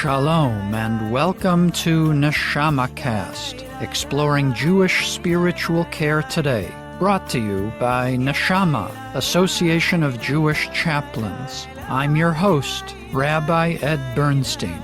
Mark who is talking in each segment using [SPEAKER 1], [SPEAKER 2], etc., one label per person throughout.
[SPEAKER 1] Shalom and welcome to NeshamaCast, exploring Jewish spiritual care today, brought to you by Neshama, Association of Jewish Chaplains. I'm your host, Rabbi Ed Bernstein.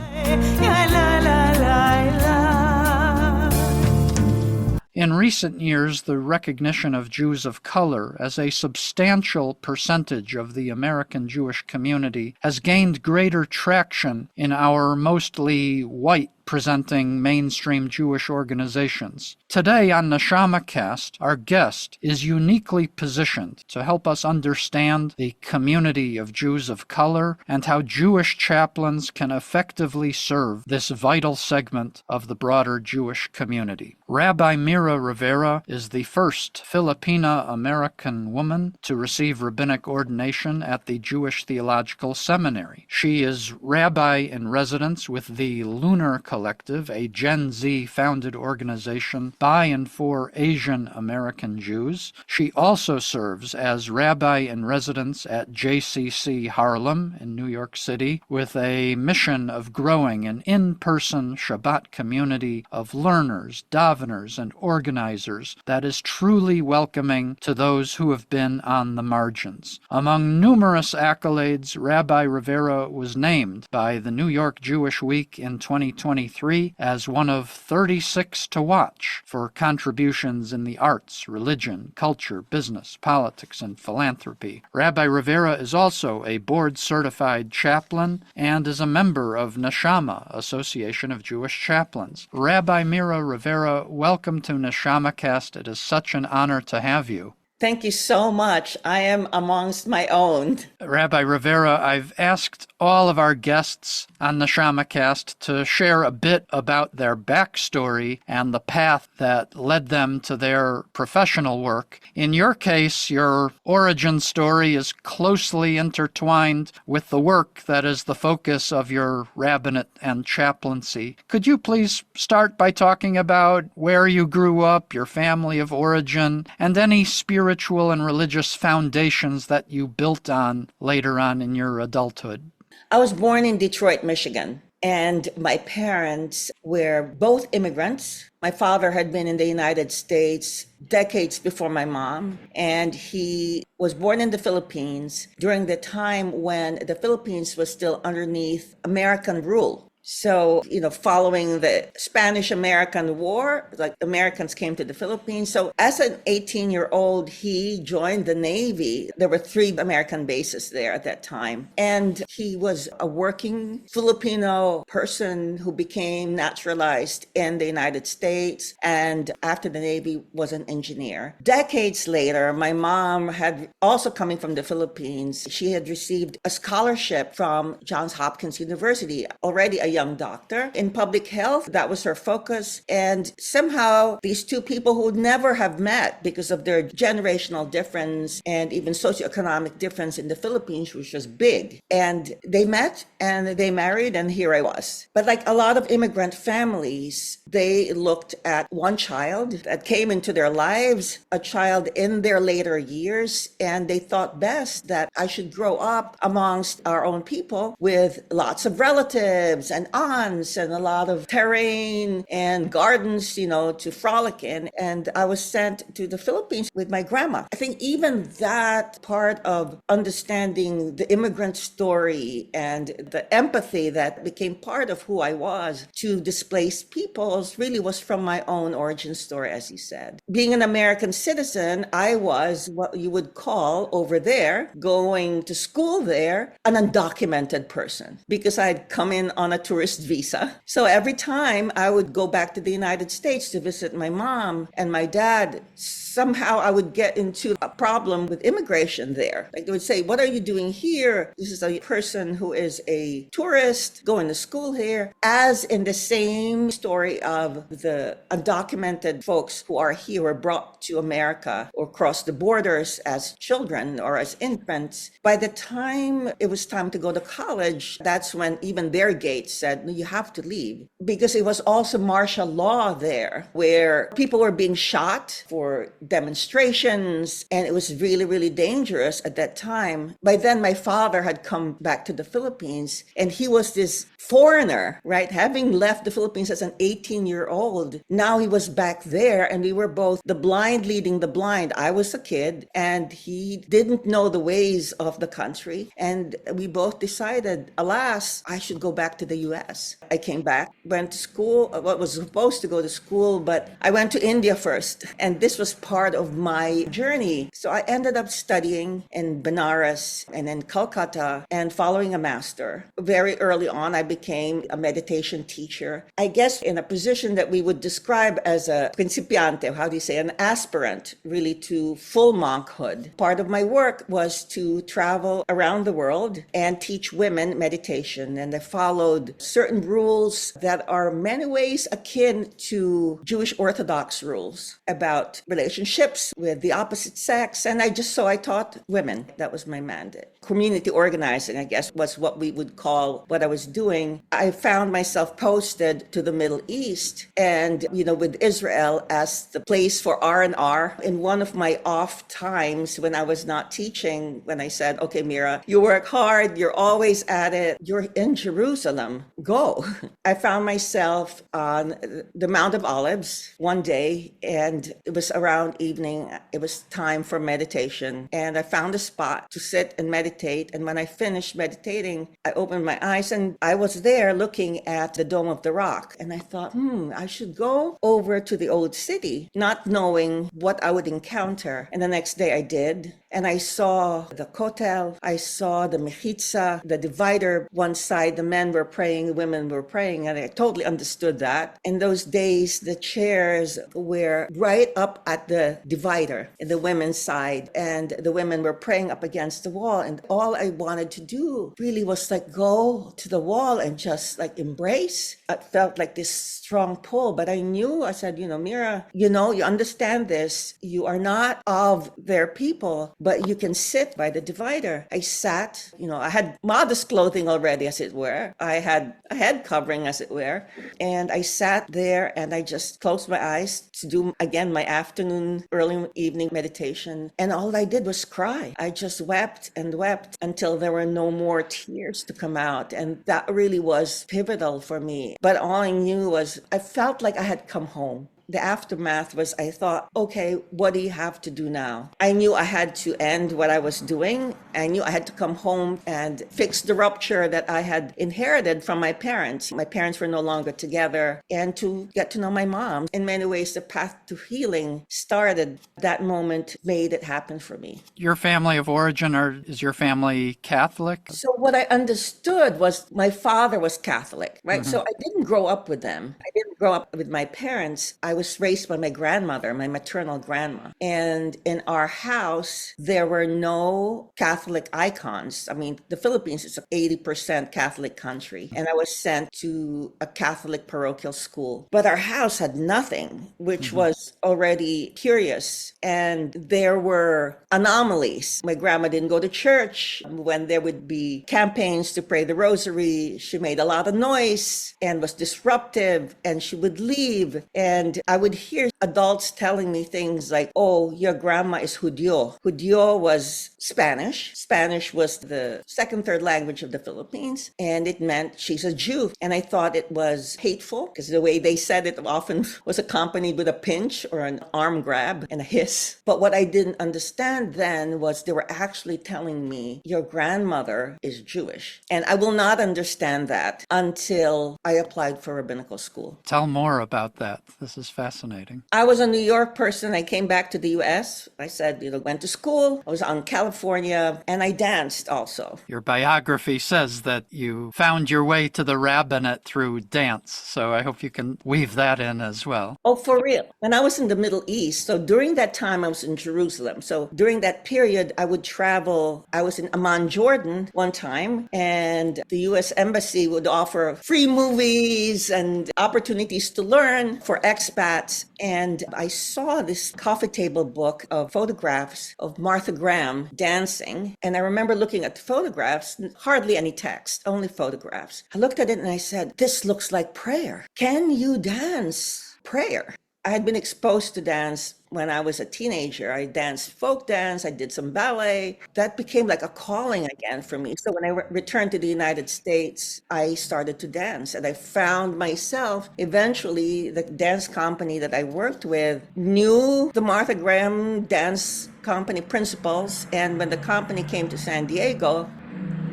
[SPEAKER 1] In recent years, the recognition of Jews of color as a substantial percentage of the American Jewish community has gained greater traction in our mostly white-presenting mainstream Jewish organizations. Today on NeshamaCast, our guest is uniquely positioned to help us understand the community of Jews of color and how Jewish chaplains can effectively serve this vital segment of the broader Jewish community. Rabbi Mira Rivera is the first Filipina-American woman to receive rabbinic ordination at the Jewish Theological Seminary. She is rabbi in residence with the Lunar Collective, a Gen Z-founded organization by and for Asian American Jews. She also serves as rabbi in residence at JCC Harlem in New York City with a mission of growing an in-person Shabbat community of learners, daveners, and organizers that is truly welcoming to those who have been on the margins. Among numerous accolades, Rabbi Rivera was named by the New York Jewish Week in 2023 as one of 36 to watch for contributions in the arts, religion, culture, business, politics, and philanthropy. Rabbi Rivera is also a board-certified chaplain and is a member of Neshama, Association of Jewish Chaplains. Rabbi Mira Rivera, welcome to NeshamaCast. It is such an honor to have you.
[SPEAKER 2] Thank you so much. I am amongst my own.
[SPEAKER 1] Rabbi Rivera, I've asked all of our guests on the NeshamaCast to share a bit about their backstory and the path that led them to their professional work. In your case, your origin story is closely intertwined with the work that is the focus of your rabbinate and chaplaincy. Could you please start by talking about where you grew up, your family of origin, and any spiritual and religious foundations that you built on later on in your adulthood?
[SPEAKER 2] I was born in Detroit, Michigan, and my parents were both immigrants. My father had been in the United States decades before my mom, and he was born in the Philippines during the time when the Philippines was still underneath American rule. So, following the Spanish-American War, Americans came to the Philippines. So as an 18-year-old, he joined the Navy. There were 3 American bases there at that time. And he was a working Filipino person who became naturalized in the United States. And after the Navy, was an engineer. Decades later, my mom had also coming from the Philippines. She had received a scholarship from Johns Hopkins University, already a young doctor in public health. That was her focus. And somehow these 2 people who would never have met because of their generational difference and even socioeconomic difference in the Philippines, which was big. And they met and they married, and here I was. But like a lot of immigrant families, they looked at one child that came into their lives, a child in their later years, and they thought best that I should grow up amongst our own people with lots of relatives and aunts and a lot of terrain and gardens, to frolic in. And I was sent to the Philippines with my grandma. I think even that part of understanding the immigrant story and the empathy that became part of who I was to displaced peoples really was from my own origin story, as you said. Being an American citizen, I was what you would call over there, going to school there, an undocumented person, because I'd come in on a tourist visa. So every time I would go back to the United States to visit my mom and my dad, somehow I would get into a problem with immigration there. Like they would say, what are you doing here? This is a person who is a tourist going to school here. As in the same story of the undocumented folks who are here or brought to America or cross the borders as children or as infants, by the time it was time to go to college, that's when even their gates said, no, you have to leave, because it was also martial law there, where people were being shot for demonstrations, and it was really, really dangerous at that time. By then, my father had come back to the Philippines, and he was this foreigner, right? Having left the Philippines as an 18-year-old, now he was back there, and we were both the blind leading the blind. I was a kid, and he didn't know the ways of the country, and we both decided, alas, I should go back to the US. I came back, went to school, was supposed to go to school, but I went to India first, and this was part of my journey. So I ended up studying in Benares and in Calcutta and following a master. Very early on, I became a meditation teacher, I guess in a position that we would describe as a principiante, how do you say, an aspirant really to full monkhood. Part of my work was to travel around the world and teach women meditation, and I followed certain rules that are in many ways akin to Jewish Orthodox rules about relationships with the opposite sex, and I taught women. That was my mandate. Community organizing, I guess, was what we would call what I was doing. I found myself posted to the Middle East, and with Israel as the place for R&R. In one of my off times when I was not teaching, when I said, okay, Mira, you work hard, you're always at it, you're in Jerusalem, go. I found myself on the Mount of Olives one day, and it was around evening. It was time for meditation, and I found a spot to sit and meditate. And when I finished meditating, I opened my eyes, and I was there looking at the Dome of the Rock. And I thought, I should go over to the old city, not knowing what I would encounter. And the next day I did. And I saw the kotel, I saw the mechitza, the divider. One side, the men were praying, the women were praying, and I totally understood that. In those days, the chairs were right up at the divider in the women's side, and the women were praying up against the wall. And all I wanted to do really was go to the wall and just embrace. It felt like this strong pull, but I knew, I said, Mira, you understand this. You are not of their people, but you can sit by the divider. I sat, I had modest clothing already, as it were. I had a head covering, as it were. And I sat there and I just closed my eyes to do, again, my afternoon, early evening meditation. And all I did was cry. I just wept and wept until there were no more tears to come out. And that really was pivotal for me. But all I knew was I felt like I had come home. The aftermath was, I thought, okay, what do you have to do now? I knew I had to end what I was doing. I knew I had to come home and fix the rupture that I had inherited from my parents. My parents were no longer together, and to get to know my mom. In many ways, the path to healing started. That moment made it happen for me.
[SPEAKER 1] Your family of origin, is your family Catholic?
[SPEAKER 2] So what I understood was my father was Catholic, right? Mm-hmm. So I didn't grow up with them. I didn't grow up with my parents. I was raised by my grandmother, my maternal grandma. And in our house, there were no Catholic icons. I mean, the Philippines is an 80% Catholic country. And I was sent to a Catholic parochial school. But our house had nothing, which was already curious. And there were anomalies. My grandma didn't go to church. When there would be campaigns to pray the rosary, she made a lot of noise and was disruptive, and she would leave. And I would hear adults telling me things like, oh, your grandma is Judío. Judío was Spanish. Spanish was the second, third language of the Philippines, and it meant she's a Jew. And I thought it was hateful because the way they said it often was accompanied with a pinch or an arm grab and a hiss. But what I didn't understand then was they were actually telling me, your grandmother is Jewish. And I will not understand that until I applied for rabbinical school.
[SPEAKER 1] Tell more about that. This is fascinating.
[SPEAKER 2] I was a New York person. I came back to the U.S. I said, went to school. I was on California, and I danced also.
[SPEAKER 1] Your biography says that you found your way to the rabbinate through dance. So I hope you can weave that in as well.
[SPEAKER 2] Oh, for real. And I was in the Middle East. So during that time, I was in Jerusalem. So during that period, I would travel. I was in Amman, Jordan one time, and the U.S. Embassy would offer free movies and opportunity opportunities to learn for expats. And I saw this coffee table book of photographs of Martha Graham dancing. And I remember looking at the photographs, hardly any text, only photographs. I looked at it and I said, this looks like prayer. Can you dance prayer? I had been exposed to dance when I was a teenager. I danced folk dance, I did some ballet. That became like a calling again for me. So when I returned to the United States, I started to dance. And I found myself, eventually, the dance company that I worked with knew the Martha Graham dance company principals. And when the company came to San Diego,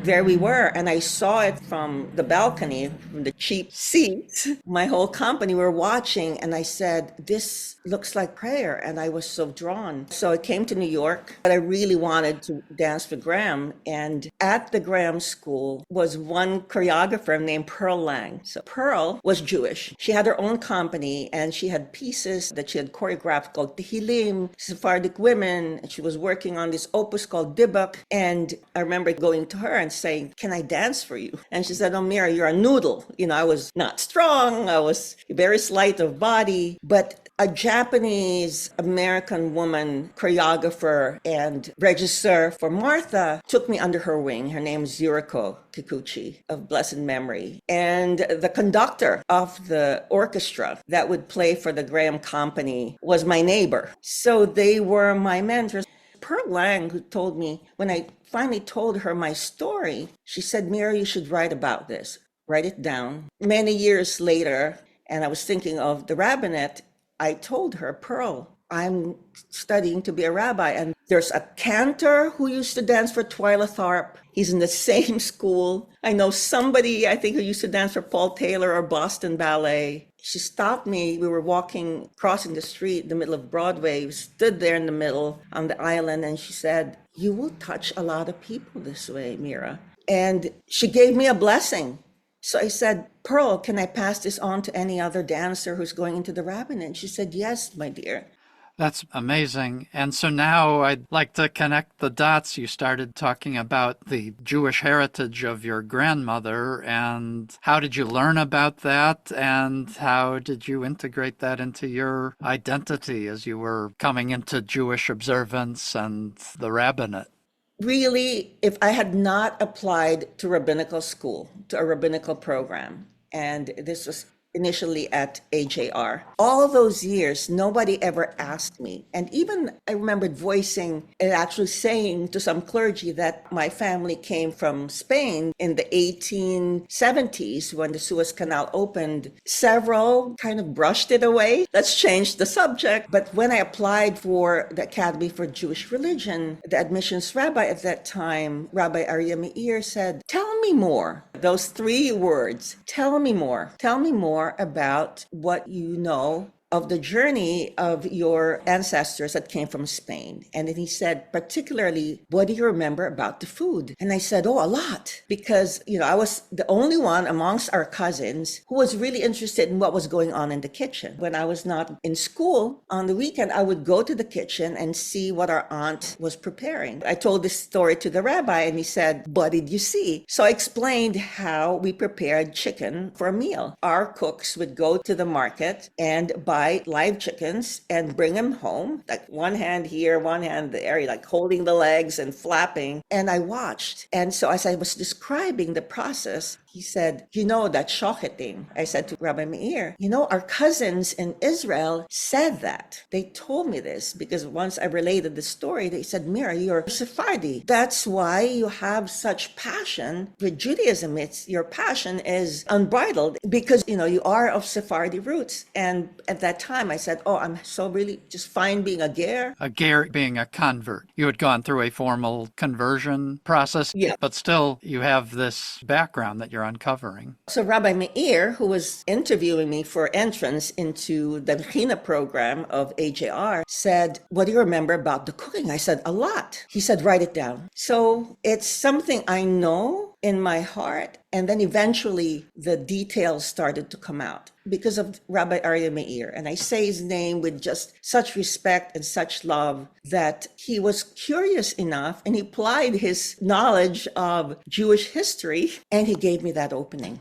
[SPEAKER 2] there we were, and I saw it from the balcony, from the cheap seats. My whole company were watching, and I said, this looks like prayer, and I was so drawn. So I came to New York, but I really wanted to dance for Graham, and at the Graham School was one choreographer named Pearl Lang. So Pearl was Jewish. She had her own company, and she had pieces that she had choreographed called Tehillim, Sephardic women, and she was working on this opus called Dibuk, and I remember going to her and saying, can I dance for you? And she said, oh, Mira, you're a noodle. I was not strong. I was very slight of body, but a Japanese American woman choreographer and regisseur for Martha took me under her wing. Her name is Yuriko Kikuchi of blessed memory. And the conductor of the orchestra that would play for the Graham Company was my neighbor. So they were my mentors. Pearl Lang, who told me, when I finally told her my story, she said, Mira, you should write about this. Write it down. Many years later, and I was thinking of the rabbinate, I told her, Pearl, I'm studying to be a rabbi. And there's a cantor who used to dance for Twyla Tharp. He's in the same school. I know somebody, I think, who used to dance for Paul Taylor or Boston Ballet. She stopped me. We were walking, crossing the street in the middle of Broadway. We stood there in the middle on the island, and she said, you will touch a lot of people this way, Mira. And she gave me a blessing. So I said, Pearl, can I pass this on to any other dancer who's going into the rabbinate? And she said, yes, my dear.
[SPEAKER 1] That's amazing. And so now I'd like to connect the dots. You started talking about the Jewish heritage of your grandmother, and how did you learn about that, and how did you integrate that into your identity as you were coming into Jewish observance and the rabbinate?
[SPEAKER 2] Really, if I had not applied to rabbinical school, to a rabbinical program, and this was initially at AJR. All those years, nobody ever asked me. And even I remembered voicing and actually saying to some clergy that my family came from Spain in the 1870s when the Suez Canal opened. Several kind of brushed it away. Let's change the subject. But when I applied for the Academy for Jewish Religion, the admissions rabbi at that time, Rabbi Aryeh Meir, said, tell me more. Those three words, tell me more. Tell me more about what you know of the journey of your ancestors that came from Spain. And then he said, particularly, what do you remember about the food? And I said, oh, a lot. Because, I was the only one amongst our cousins who was really interested in what was going on in the kitchen. When I was not in school, on the weekend, I would go to the kitchen and see what our aunt was preparing. I told this story to the rabbi and he said, what did you see? So I explained how we prepared chicken for a meal. Our cooks would go to the market and buy live chickens and bring them home, like one hand here, one hand there, like holding the legs and flapping. And I watched. And so as I was describing the process, he said, that shocheting. I said to Rabbi Meir, our cousins in Israel said that. They told me this because once I related the story, they said, Mira, you're Sephardi. That's why you have such passion with Judaism. Your passion is unbridled because, you are of Sephardi roots. And at that time, I said, oh, I'm so really just fine being a ger.
[SPEAKER 1] A ger being a convert. You had gone through a formal conversion process, but still you have this background that you're uncovering.
[SPEAKER 2] So Rabbi Meir, who was interviewing me for entrance into the Mechina program of AJR, said, what do you remember about the cooking? I said, a lot. He said, write it down. So it's something I know in my heart. And then eventually the details started to come out because of Rabbi Aryeh Meir. And I say his name with just such respect and such love that he was curious enough and he applied his knowledge of Jewish history and he gave me that opening.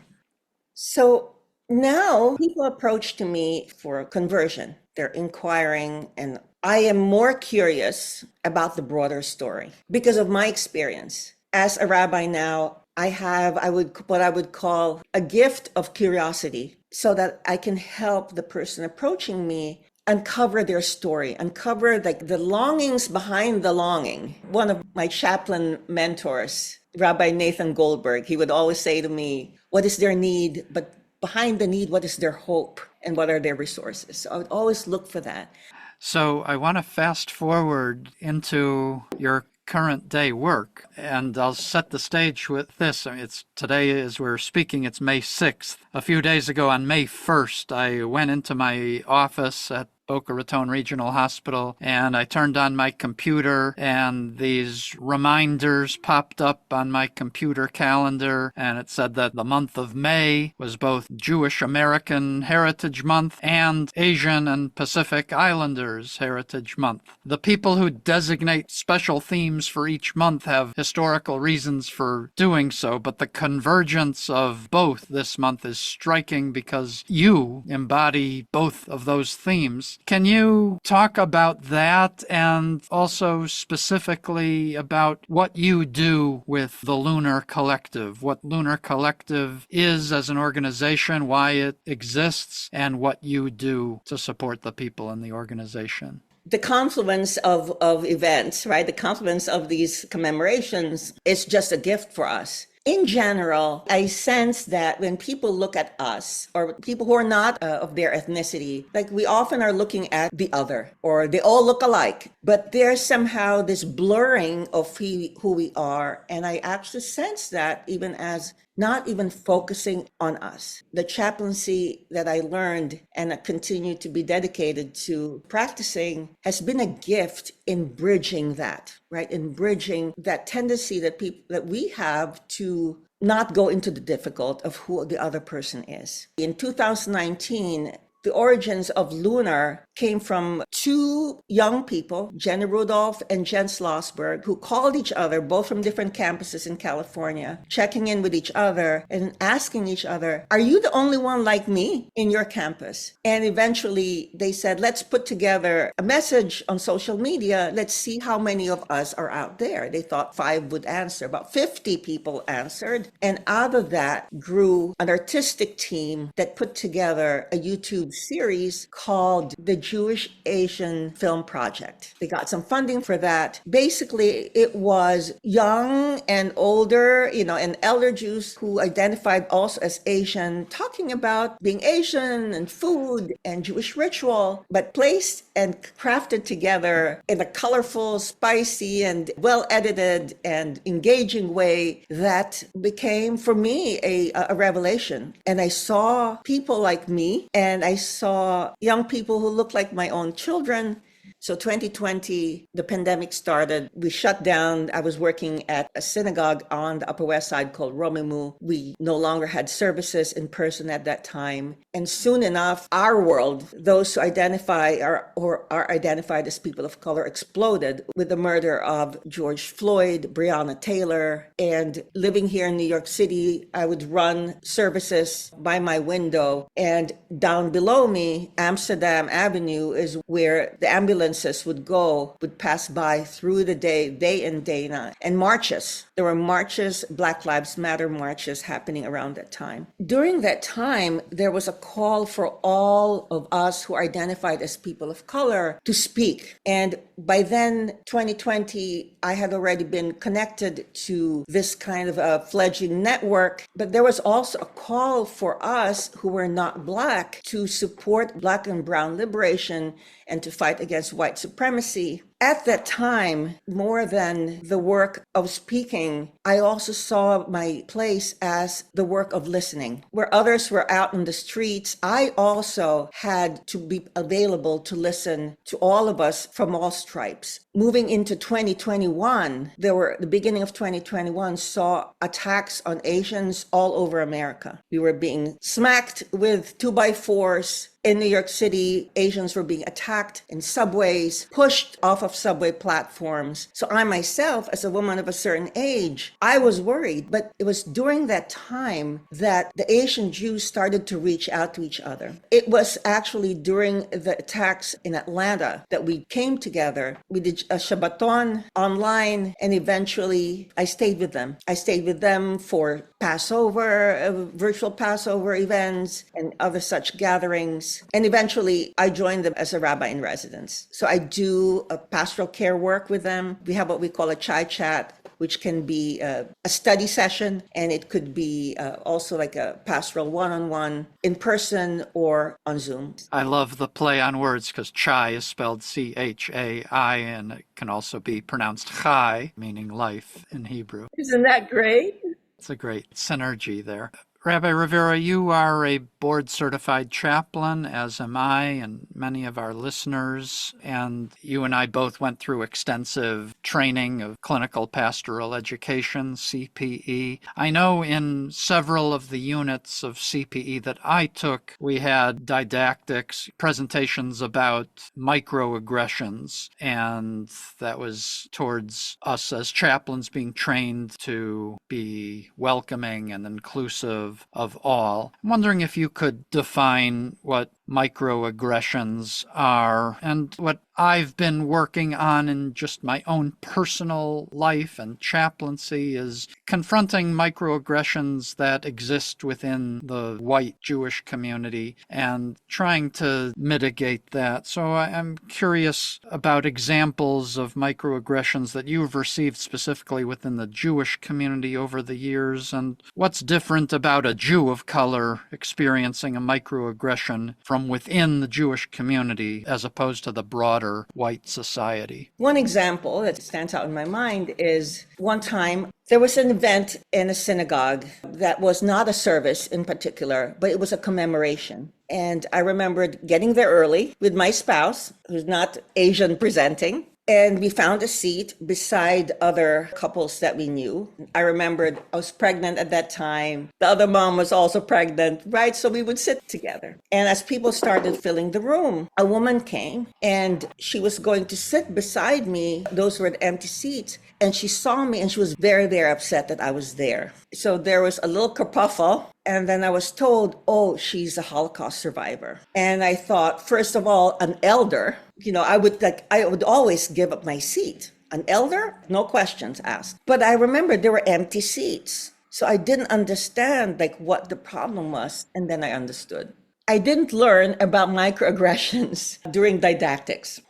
[SPEAKER 2] So Now people approach to me for conversion. They're inquiring, and I am more curious about the broader story because of my experience. As a rabbi now, what I would call a gift of curiosity so that I can help the person approaching me uncover their story, uncover the longings behind the longing. One of my chaplain mentors, Rabbi Nathan Goldberg, he would always say to me, what is their need? But behind the need, what is their hope and what are their resources? So I would always look for that.
[SPEAKER 1] So I want to fast forward into your current day work, and I'll set the stage with this. It's today as we're speaking, it's May 6th. A few days ago on May 1st, I went into my office at Boca Raton Regional Hospital, and I turned on my computer, and these reminders popped up on my computer calendar, and it said that the month of May was both Jewish American Heritage Month and Asian and Pacific Islanders Heritage Month. The people who designate special themes for each month have historical reasons for doing so, but the convergence of both this month is striking because you embody both of those themes. Can you talk about that and also specifically about what you do with the Lunar Collective, what Lunar Collective is as an organization, why it exists, and what you do to support the people in the organization?
[SPEAKER 2] The confluence of events, right? The confluence of these commemorations is just a gift for us. In general, I sense that when people look at us or people who are not of their ethnicity, like we often are looking at the other or they all look alike, but there's somehow this blurring of who we are. And I actually sense that even as not even focusing on us. The chaplaincy that I learned and I continue to be dedicated to practicing has been a gift in bridging that, right? In bridging that tendency that we have to not go into the difficult of who the other person is. In 2019, the origins of Lunar came from two young people, Jenny Rudolph and Jen Schlossberg, who called each other, both from different campuses in California, checking in with each other and asking each other, are you the only one like me in your campus? And eventually they said, let's put together a message on social media. Let's see how many of us are out there. They thought 5 would answer. About 50 people answered. And out of that grew an artistic team that put together a YouTube series called the Jewish Asian Film Project. They got some funding for that. Basically, it was young and older, and elder Jews who identified also as Asian, talking about being Asian and food and Jewish ritual, but placed and crafted together in a colorful, spicy, and well-edited and engaging way that became, for me, a revelation. And I saw people like me, and I saw young people who looked like my own children. So 2020, the pandemic started. We shut down. I was working at a synagogue on the Upper West Side called Romimu. We no longer had services in person at that time. And soon enough, our world, those who identify or are identified as people of color, exploded with the murder of George Floyd, Breonna Taylor. And living here in New York City, I would run services by my window. And down below me, Amsterdam Avenue is where the ambulances would pass by through the day and day night, and marches. There were marches, Black Lives Matter marches happening around that time. During that time, there was a call for all of us who identified as people of color to speak. And by then, 2020, I had already been connected to this kind of a fledgling network, but there was also a call for us who were not Black to support Black and Brown liberation and to fight against white supremacy. At that time, more than the work of speaking, I also saw my place as the work of listening. Where others were out in the streets, I also had to be available to listen to all of us from all stripes. Moving into 2021, the beginning of 2021 saw attacks on Asians all over America. We were being smacked with 2x4s in New York City, Asians were being attacked in subways, pushed off of subway platforms. So I myself, as a woman of a certain age, I was worried. But it was during that time that the Asian Jews started to reach out to each other. It was actually during the attacks in Atlanta that we came together. We did a Shabbaton online, and eventually I stayed with them. I stayed with them for Passover, virtual Passover events, and other such gatherings. And eventually I joined them as a rabbi in residence. So I do a pastoral care work with them. We have what we call a chai chat, which can be a study session, and it could be also like a pastoral one-on-one in person or on Zoom.
[SPEAKER 1] I love the play on words because chai is spelled C-H-A-I, and it can also be pronounced chai, meaning life in Hebrew.
[SPEAKER 2] Isn't that great?
[SPEAKER 1] It's a great synergy there. Rabbi Rivera, you are a board-certified chaplain, as am I and many of our listeners, and you and I both went through extensive training of clinical pastoral education, CPE. I know in several of the units of CPE that I took, we had didactics, presentations about microaggressions, and that was towards us as chaplains being trained to be welcoming and inclusive of all. I'm wondering if you could define what microaggressions are and what I've been working on in just my own personal life and chaplaincy is confronting microaggressions that exist within the white Jewish community and trying to mitigate that. So I'm curious about examples of microaggressions that you've received specifically within the Jewish community over the years, and what's different about a Jew of color experiencing a microaggression from within the Jewish community as opposed to the broader white society.
[SPEAKER 2] One example that stands out in my mind is one time there was an event in a synagogue that was not a service in particular, but it was a commemoration. And I remembered getting there early with my spouse, who's not Asian presenting. And we found a seat beside other couples that we knew. I remembered I was pregnant at that time. The other mom was also pregnant, right? So we would sit together. And as people started filling the room, a woman came and she was going to sit beside me. Those were the empty seats. And she saw me and she was very, very upset that I was there. So there was a little kerfuffle. And then I was told, oh, she's a Holocaust survivor. And I thought, first of all, an elder, I would always give up my seat. An elder, no questions asked. But I remember there were empty seats. So I didn't understand what the problem was. And then I understood. I didn't learn about microaggressions during didactics.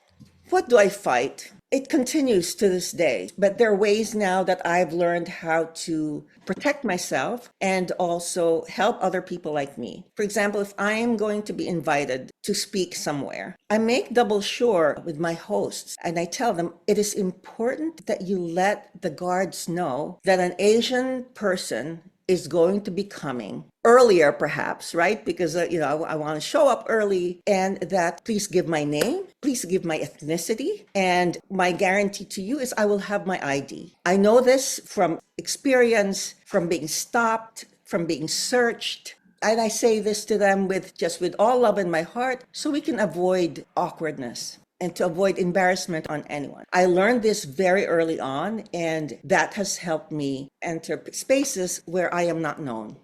[SPEAKER 2] What do I fight? It continues to this day, but there are ways now that I've learned how to protect myself and also help other people like me. For example, if I am going to be invited to speak somewhere, I make double sure with my hosts and I tell them it is important that you let the guards know that an Asian person is going to be coming earlier, perhaps, right? Because, I want to show up early, and that please give my name, please give my ethnicity. And my guarantee to you is I will have my ID. I know this from experience, from being stopped, from being searched. And I say this to them with all love in my heart so we can avoid awkwardness and to avoid embarrassment on anyone. I learned this very early on, and that has helped me enter spaces where I am not known.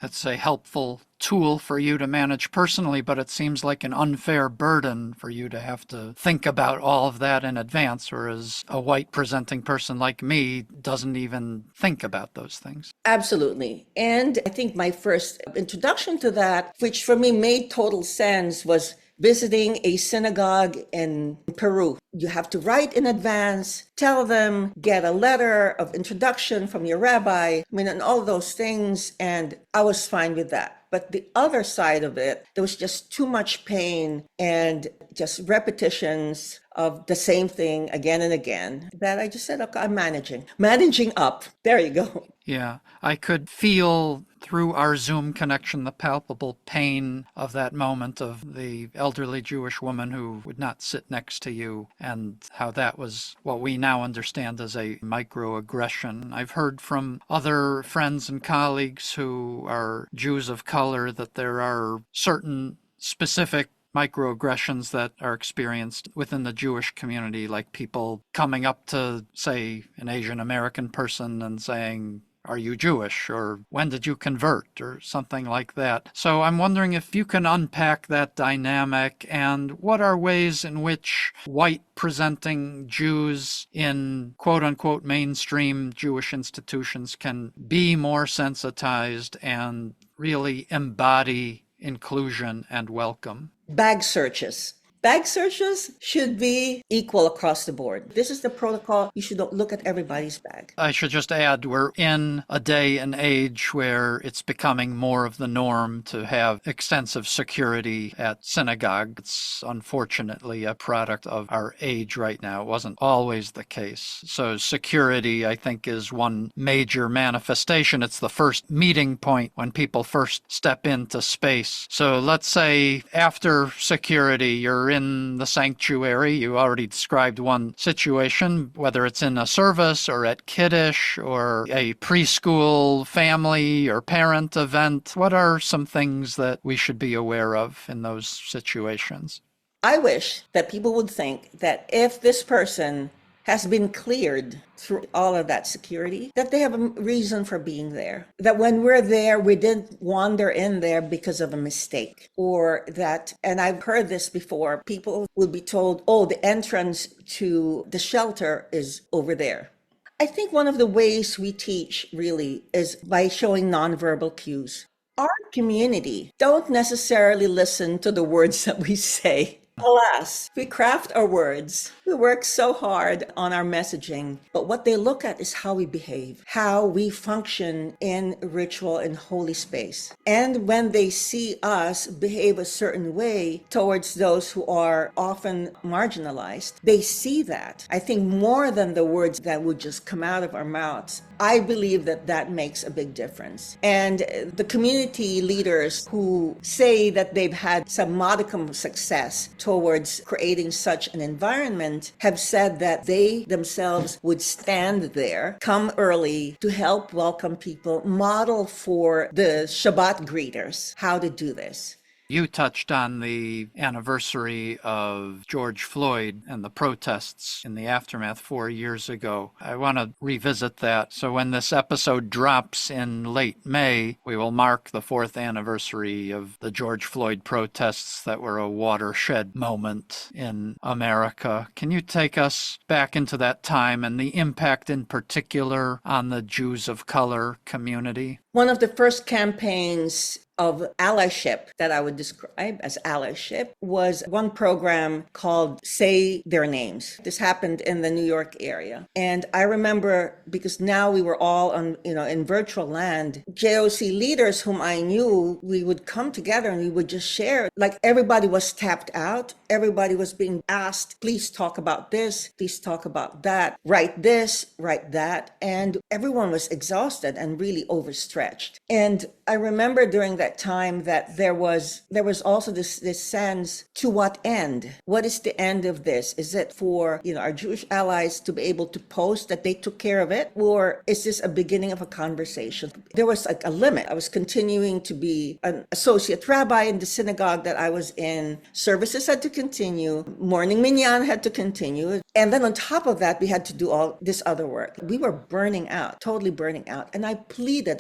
[SPEAKER 1] That's a helpful tool for you to manage personally, but it seems like an unfair burden for you to have to think about all of that in advance, whereas a white presenting person like me doesn't even think about those things.
[SPEAKER 2] Absolutely. And I think my first introduction to that, which for me made total sense, was visiting a synagogue in Peru. You have to write in advance, tell them, get a letter of introduction from your rabbi, and all those things. And I was fine with that. But the other side of it, there was just too much pain and just repetitions of the same thing again and again that I just said, okay, I'm managing up. There you go.
[SPEAKER 1] Yeah, I could feel through our Zoom connection the palpable pain of that moment of the elderly Jewish woman who would not sit next to you, and how that was what we now understand as a microaggression. I've heard from other friends and colleagues who are Jews of color that there are certain specific microaggressions that are experienced within the Jewish community, like people coming up to, say, an Asian American person and saying, "Are you Jewish?" or "When did you convert?" or something like that. So I'm wondering if you can unpack that dynamic, and what are ways in which white presenting Jews in quote-unquote mainstream Jewish institutions can be more sensitized and really embody inclusion and welcome.
[SPEAKER 2] Bag searches. Bag searches should be equal across the board. This is the protocol. You should look at everybody's bag.
[SPEAKER 1] I should just add, we're in a day and age where it's becoming more of the norm to have extensive security at synagogue. It's unfortunately a product of our age right now. It wasn't always the case. So security, I think, is one major manifestation. It's the first meeting point when people first step into space. So let's say after security, you're in the sanctuary. You already described one situation, whether it's in a service or at Kiddush or a preschool family or parent event. What are some things that we should be aware of in those situations?
[SPEAKER 2] I wish that people would think that if this person has been cleared through all of that security, that they have a reason for being there. That when we're there, we didn't wander in there because of a mistake. Or that, and I've heard this before, people will be told, oh, the entrance to the shelter is over there. I think one of the ways we teach really is by showing nonverbal cues. Our community don't necessarily listen to the words that we say. Alas, we craft our words. We work so hard on our messaging, but what they look at is how we behave, how we function in ritual and holy space. And when they see us behave a certain way towards those who are often marginalized, they see that. I think more than the words that would just come out of our mouths. I believe that that makes a big difference. And the community leaders who say that they've had some modicum of success towards creating such an environment have said that they themselves would stand there, come early to help welcome people, model for the Shabbat greeters how to do this.
[SPEAKER 1] You touched on the anniversary of George Floyd and the protests in the aftermath 4 years ago. I want to revisit that. So when this episode drops in late May, we will mark the 4th anniversary of the George Floyd protests that were a watershed moment in America. Can you take us back into that time and the impact in particular on the Jews of color community?
[SPEAKER 2] One of the first campaigns of allyship that I would describe as allyship was one program called Say Their Names. This happened in the New York area. And I remember, because now we were all on, in virtual land, JOC leaders whom I knew, we would come together and we would just share. Like everybody was tapped out. Everybody was being asked, please talk about this, please talk about that, write this, write that. And everyone was exhausted and really overstretched. And I remember during that time that there was also this sense, to what end? What is the end of this? Is it for our Jewish allies to be able to post that they took care of it? Or is this a beginning of a conversation? There was like a limit. I was continuing to be an associate rabbi in the synagogue that I was in. Services had to continue. Morning minyan had to continue. And then on top of that, we had to do all this other work. We were burning out, totally burning out. And I pleaded,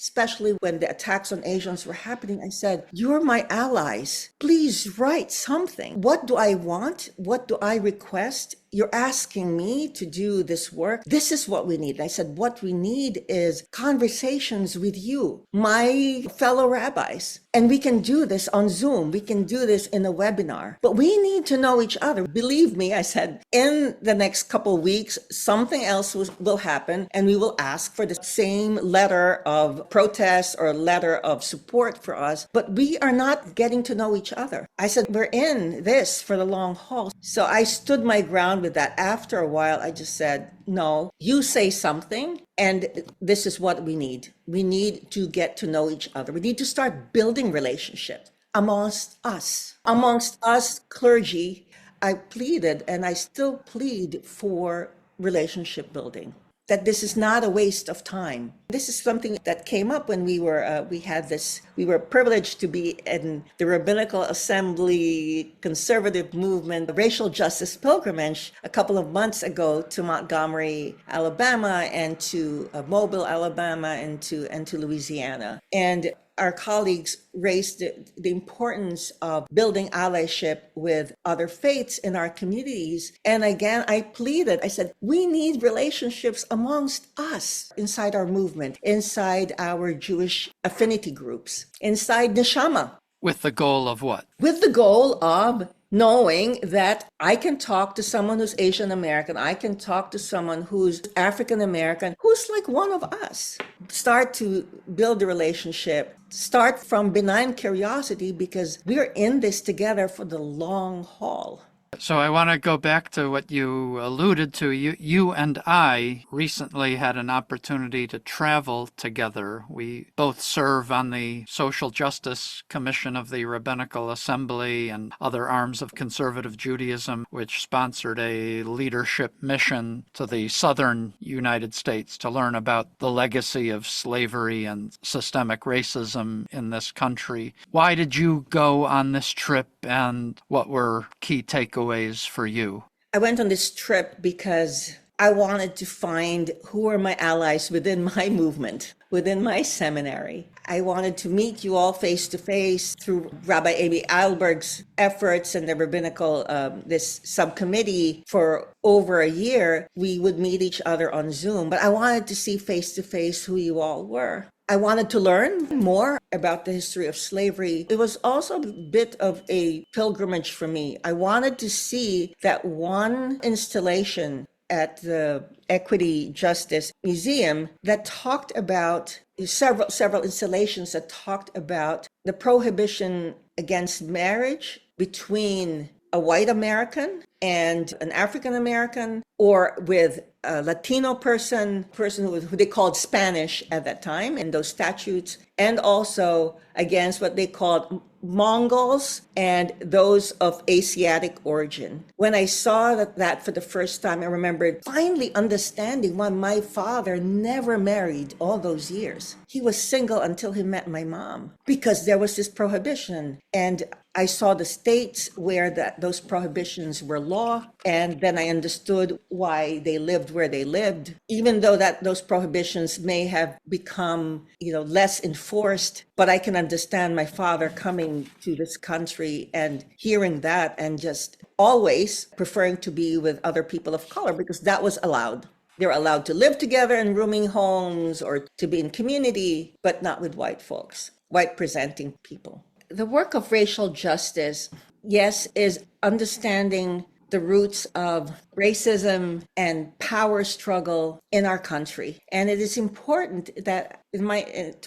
[SPEAKER 2] especially when the attacks on Asians were happening. I said, you're my allies. Please write something. What do I want? What do I request? You're asking me to do this work. This is what we need. I said, what we need is conversations with you, my fellow rabbis. And we can do this on Zoom. We can do this in a webinar. But we need to know each other. Believe me, I said, in the next couple of weeks, something else will happen. And we will ask for the same letter of protest or letter of support for us. But we are not getting to know each other. I said, we're in this for the long haul. So I stood my ground with that. After a while, I just said, no, you say something, and this is what we need. We need to get to know each other. We need to start building relationships amongst us. Amongst us clergy, I pleaded, and I still plead for relationship building. that this is not a waste of time. This is something that came up when we were privileged to be in the Rabbinical Assembly conservative movement racial justice pilgrimage a couple of months ago to Montgomery, Alabama, and to Mobile, Alabama, and to Louisiana. And our colleagues raised the importance of building allyship with other faiths in our communities. And again, I pleaded, I said, we need relationships amongst us inside our movement, inside our Jewish affinity groups, inside Neshama.
[SPEAKER 1] With the goal of what?
[SPEAKER 2] With the goal of knowing that I can talk to someone who's Asian American, I can talk to someone who's African American, who's like one of us. Start to build a relationship. Start from benign curiosity, because we're in this together for the long haul.
[SPEAKER 1] So I want to go back to what you alluded to. You and I recently had an opportunity to travel together. We both serve on the Social Justice Commission of the Rabbinical Assembly and other arms of conservative Judaism, which sponsored a leadership mission to the southern United States to learn about the legacy of slavery and systemic racism in this country. Why did you go on this trip, and what were key takeaways for you?
[SPEAKER 2] I went on this trip because I wanted to find who are my allies within my movement, within my seminary. I wanted to meet you all face to face through Rabbi Abi Eilberg's efforts and the rabbinical, this subcommittee for over a year. We would meet each other on Zoom, but I wanted to see face to face who you all were. I wanted to learn more about the history of slavery. It was also a bit of a pilgrimage for me. I wanted to see that one installation at the Equity Justice Museum that talked about several installations that talked about the prohibition against marriage between a white American and an African American, or with a Latino person who they called Spanish at that time in those statutes, and also against what they called Mongols and those of Asiatic origin. When I saw that for the first time, I remembered finally understanding why my father never married all those years. He was single until he met my mom, because there was this prohibition. And I saw the states where those prohibitions were law, and then I understood why they lived where they lived, even though those prohibitions may have become, less enforced. But I can understand my father coming to this country and hearing that, and just always preferring to be with other people of color, because that was allowed. They're allowed to live together in rooming homes or to be in community, but not with white folks, white presenting people. The work of racial justice, yes, is understanding the roots of racism and power struggle in our country. And it is important that, to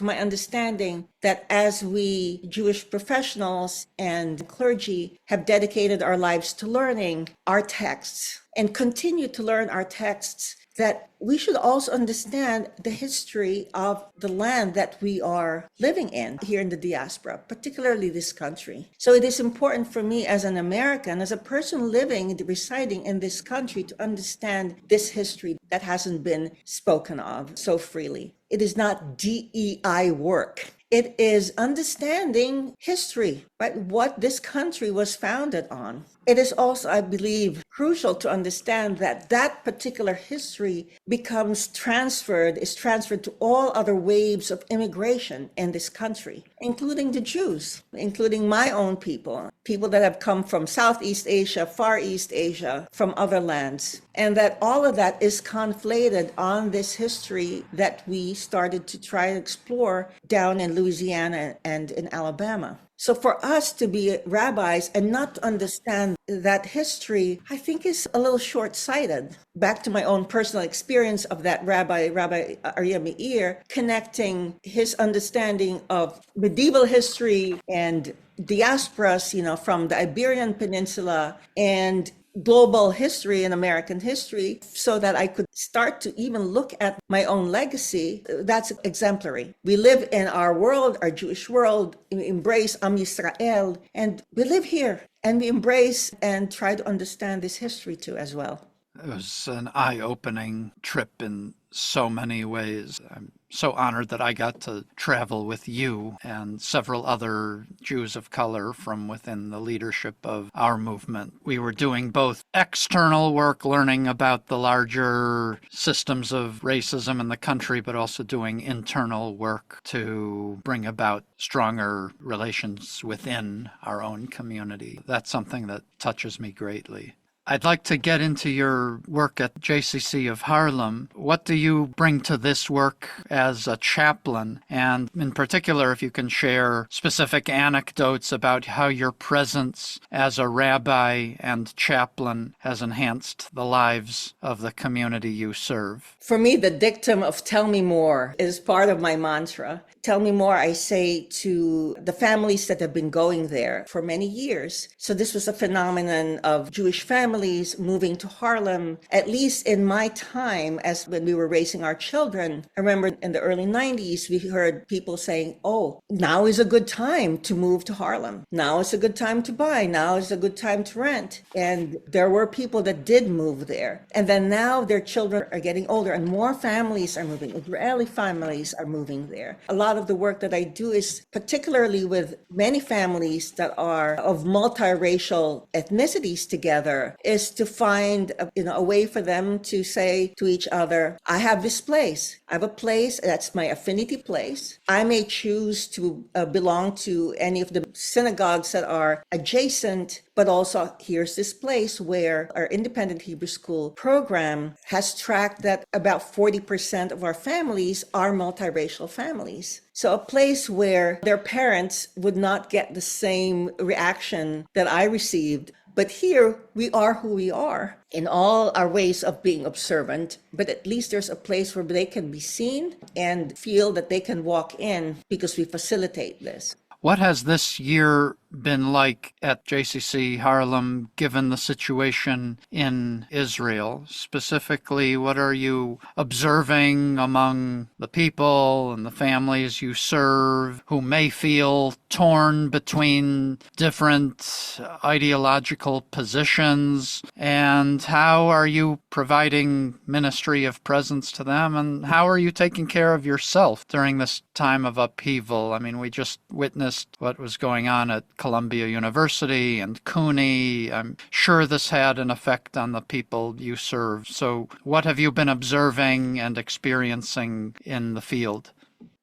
[SPEAKER 2] my understanding, that as we Jewish professionals and clergy have dedicated our lives to learning our texts and continue to learn our texts, that we should also understand the history of the land that we are living in here in the diaspora, particularly this country. So it is important for me as an American, as a person residing in this country, to understand this history that hasn't been spoken of so freely. It is not DEI work. It is understanding history, right? What this country was founded on. It is also, I believe, crucial to understand that particular history is transferred to all other waves of immigration in this country, including the Jews, including my own people that have come from Southeast Asia, Far East Asia, from other lands. And that all of that is conflated on this history that we started to try to explore down in Louisiana and in Alabama. So for us to be rabbis and not to understand that history, I think is a little short-sighted. Back to my own personal experience of that Rabbi Aryeh Meir, connecting his understanding of medieval history and diasporas, from the Iberian Peninsula and global history and American history, so that I could start to even look at my own legacy. That's exemplary. We live in our world, our Jewish world, we embrace Am Yisrael, and we live here, and we embrace and try to understand this history too as well.
[SPEAKER 1] It was an eye-opening trip in so many ways. I'm so honored that I got to travel with you and several other Jews of color from within the leadership of our movement. We were doing both external work, learning about the larger systems of racism in the country, but also doing internal work to bring about stronger relations within our own community. That's something that touches me greatly. I'd like to get into your work at JCC of Harlem. What do you bring to this work as a chaplain? And in particular, if you can share specific anecdotes about how your presence as a rabbi and chaplain has enhanced the lives of the community you serve.
[SPEAKER 2] For me, the dictum of tell me more is part of my mantra. Tell me more, I say to the families that have been going there for many years. So this was a phenomenon of Jewish families moving to Harlem, at least in my time, as when we were raising our children. I remember in the early 90s, we heard people saying, oh, now is a good time to move to Harlem. Now is a good time to buy. Now is a good time to rent. And there were people that did move there. And then now their children are getting older and more families are moving. Israeli families are moving there. A lot of the work that I do is particularly with many families that are of multiracial ethnicities together, is to find a way for them to say to each other, I have this place. I have a place that's my affinity place. I may choose to belong to any of the synagogues that are adjacent, but also here's this place where our independent Hebrew school program has tracked that about 40% of our families are multiracial families. So a place where their parents would not get the same reaction that I received. But here we are who we are in all our ways of being observant, but at least there's a place where they can be seen and feel that they can walk in because we facilitate this.
[SPEAKER 1] What has this year been like at JCC Harlem, given the situation in Israel? Specifically, what are you observing among the people and the families you serve who may feel torn between different ideological positions? And how are you providing ministry of presence to them? And how are you taking care of yourself during this time of upheaval? I mean, we just witnessed what was going on at Columbia University and CUNY. I'm sure this had an effect on the people you serve. So what have you been observing and experiencing in the field?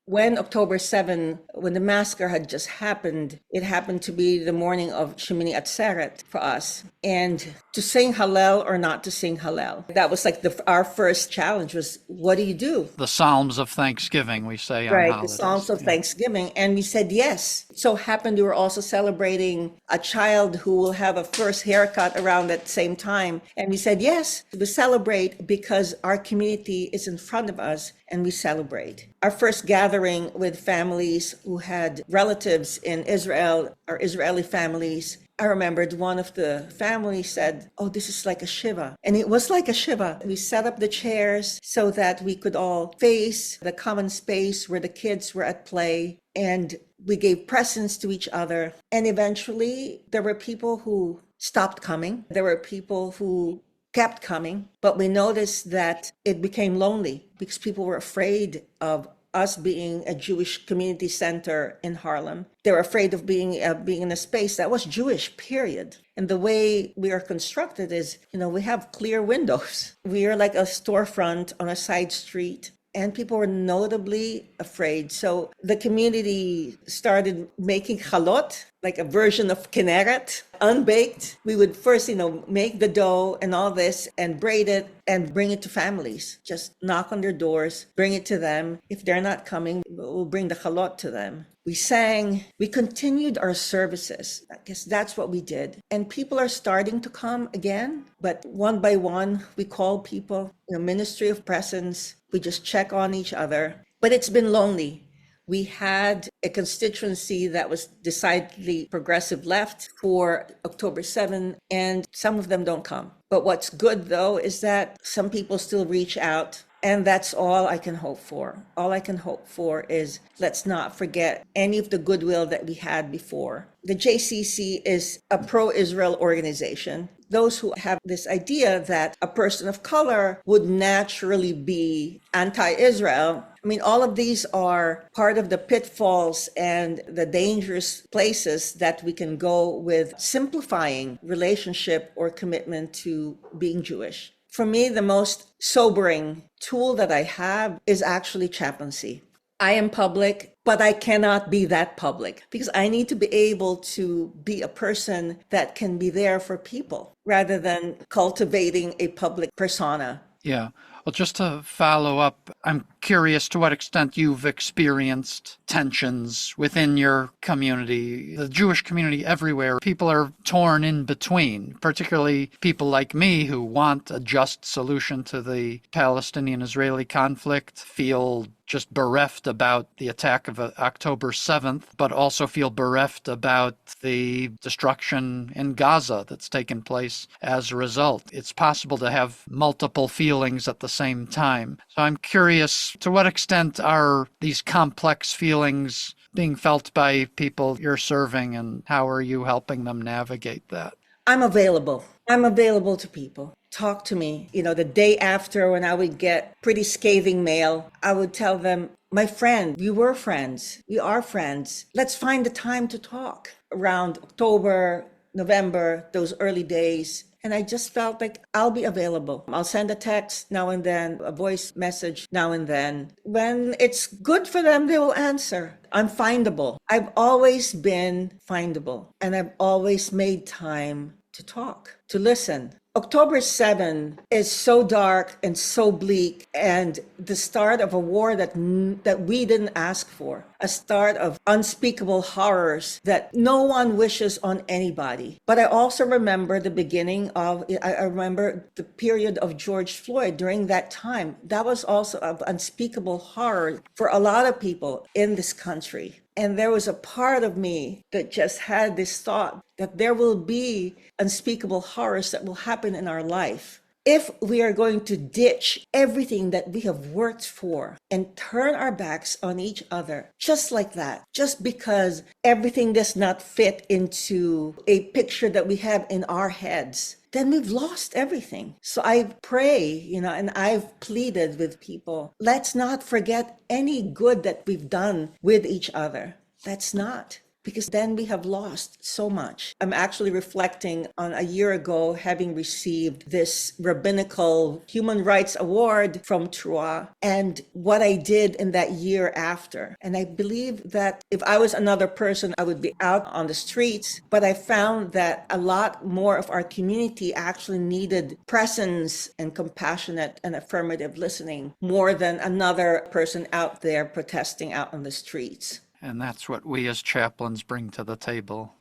[SPEAKER 2] When October 7, when the massacre had just happened, it happened to be the morning of Shemini Atzeret for us. And to sing Hallel or not to sing Hallel, that was like our first challenge was, what do you do?
[SPEAKER 1] The Psalms of Thanksgiving, we say on
[SPEAKER 2] Right,
[SPEAKER 1] holidays.
[SPEAKER 2] the Psalms of Thanksgiving. And we said yes. It so happened we were also celebrating a child who will have a first haircut around that same time. And we said yes, we celebrate because our community is in front of us and we celebrate. Our first gathering with families who had relatives in Israel, or Israeli families, I remembered one of the families said, oh, this is like a shiva. And it was like a shiva. We set up the chairs so that we could all face the common space where the kids were at play. And we gave presents to each other. And eventually there were people who stopped coming. There were people who kept coming. But we noticed that it became lonely because people were afraid of us being a Jewish community center in Harlem. They were afraid of being in a space that was Jewish, period. And the way we are constructed is, we have clear windows. We are like a storefront on a side street. And people were notably afraid. So the community started making chalot, like a version of kinneret, unbaked. We would first, make the dough and all this and braid it and bring it to families. Just knock on their doors, bring it to them. If they're not coming, we'll bring the chalot to them. We sang, we continued our services. I guess that's what we did. And people are starting to come again, but one by one, we call people, ministry of presence. We just check on each other, but it's been lonely. We had a constituency that was decidedly progressive left for October 7, and some of them don't come. But what's good, though, is that some people still reach out And that's all I can hope for. All I can hope for is let's not forget any of the goodwill that we had before. The JCC is a pro-Israel organization. Those who have this idea that a person of color would naturally be anti-Israel, I mean, all of these are part of the pitfalls and the dangerous places that we can go with simplifying relationship or commitment to being Jewish. For me, the most sobering tool that I have is actually chaplaincy. I am public, but I cannot be that public because I need to be able to be a person that can be there for people rather than cultivating a public persona.
[SPEAKER 1] Yeah. Well, just to follow up, I'm curious to what extent you've experienced tensions within your community, the Jewish community everywhere. People are torn in between, particularly people like me who want a just solution to the Palestinian-Israeli conflict, feel just bereft about the attack of October 7th, but also feel bereft about the destruction in Gaza that's taken place as a result. It's possible to have multiple feelings at the same time. So I'm curious, to what extent are these complex feelings being felt by people you're serving, and how are you helping them navigate that?
[SPEAKER 2] I'm available. I'm available to people. Talk to me. The day after, when I would get pretty scathing mail, I would tell them, my friend, we were friends. We are friends. Let's find the time to talk. Around October, November, those early days. And I just felt like I'll be available. I'll send a text now and then, a voice message now and then. When it's good for them, they will answer. I'm findable. I've always been findable. And I've always made time to talk, to listen. October 7 is so dark and so bleak, and the start of a war that we didn't ask for, a start of unspeakable horrors that no one wishes on anybody. But I also remember the beginning of, I remember the period of George Floyd. During that time, that was also of unspeakable horror for a lot of people in this country. And there was a part of me that just had this thought that there will be unspeakable horrors that will happen in our life if we are going to ditch everything that we have worked for and turn our backs on each other just like that, just because everything does not fit into a picture that we have in our heads. Then we've lost everything. So I pray, and I've pleaded with people, let's not forget any good that we've done with each other. Let's not, because then we have lost so much. I'm actually reflecting on a year ago having received this rabbinical human rights award from Trua and what I did in that year after. And I believe that if I was another person, I would be out on the streets. But I found that a lot more of our community actually needed presence and compassionate and affirmative listening more than another person out there protesting out on the streets.
[SPEAKER 1] And that's what we as chaplains bring to the table.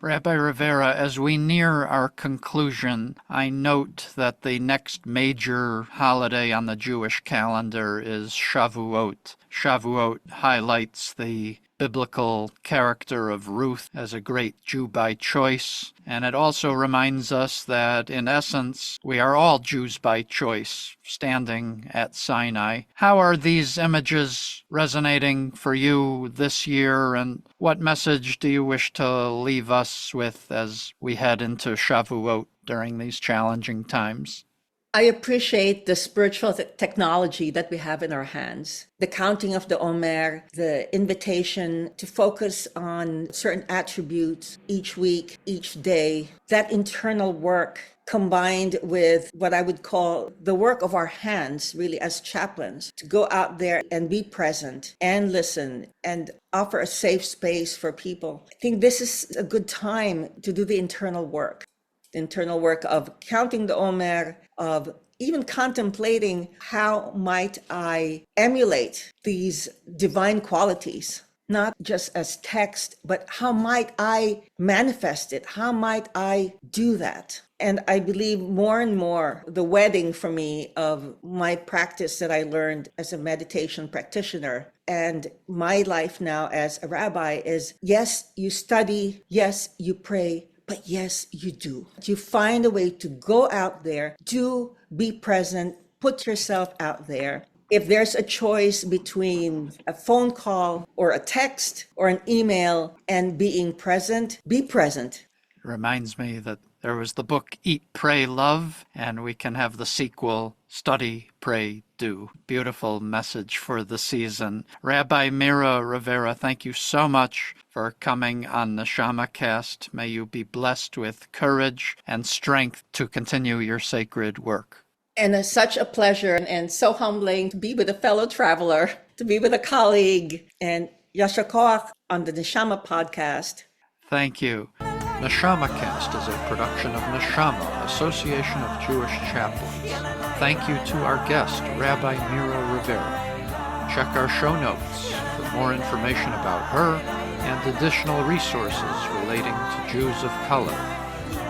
[SPEAKER 1] Rabbi Rivera, as we near our conclusion, I note that the next major holiday on the Jewish calendar is Shavuot. Shavuot highlights the biblical character of Ruth as a great Jew by choice, and it also reminds us that, in essence, we are all Jews by choice, standing at Sinai. How are these images resonating for you this year, and what message do you wish to leave us with as we head into Shavuot during these challenging times?
[SPEAKER 2] I appreciate the spiritual technology that we have in our hands. The counting of the Omer, the invitation to focus on certain attributes each week, each day, that internal work combined with what I would call the work of our hands, really as chaplains, to go out there and be present and listen and offer a safe space for people. I think this is a good time to do the internal work. The internal work of counting the Omer, of even contemplating how might I emulate these divine qualities, not just as text, but how might I manifest it? How might I do that? And I believe more and more the wedding for me of my practice that I learned as a meditation practitioner and my life now as a rabbi is, yes, you study, yes, you pray, but yes, you do. You find a way to go out there, be present, Put yourself out there. If there's a choice between a phone call or a text or an email and being present, be present.
[SPEAKER 1] It reminds me that there was the book Eat, Pray, Love, and we can have the sequel, Study, Pray, Do. Beautiful message for the season. Rabbi Mira Rivera, thank you so much for coming on NeshamaCast. May you be blessed with courage and strength to continue your sacred work.
[SPEAKER 2] And it's such a pleasure and so humbling to be with a fellow traveler, to be with a colleague, and Yasher Koach on the Neshama podcast.
[SPEAKER 1] Thank you. NeshamaCast is a production of Neshama, Association of Jewish Chaplains. Thank you to our guest, Rabbi Mira Rivera. Check our show notes for more information about her and additional resources relating to Jews of color.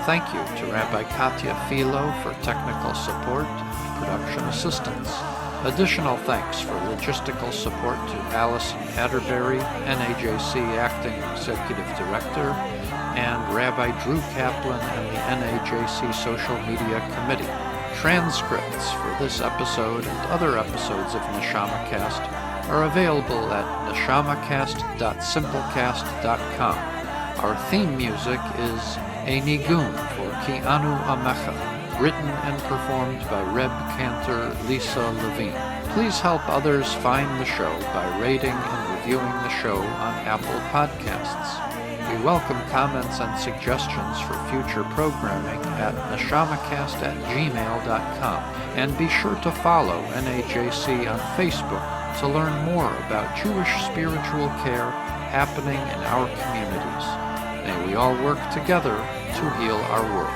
[SPEAKER 1] Thank you to Rabbi Katya Philo for technical support and production assistance. Additional thanks for logistical support to Allison Atterbury, NAJC Acting Executive Director, and Rabbi Drew Kaplan and the NAJC Social Media Committee. Transcripts for this episode and other episodes of NeshamaCast are available at neshamacast.simplecast.com. Our theme music is A Nigun for Ki Anu Amecha, written and performed by Reb Cantor Lisa Levine. Please help others find the show by rating and reviewing the show on Apple Podcasts. We welcome comments and suggestions for future programming at neshamacast@gmail.com. And be sure to follow NAJC on Facebook to learn more about Jewish spiritual care happening in our communities. May we all work together to heal our world.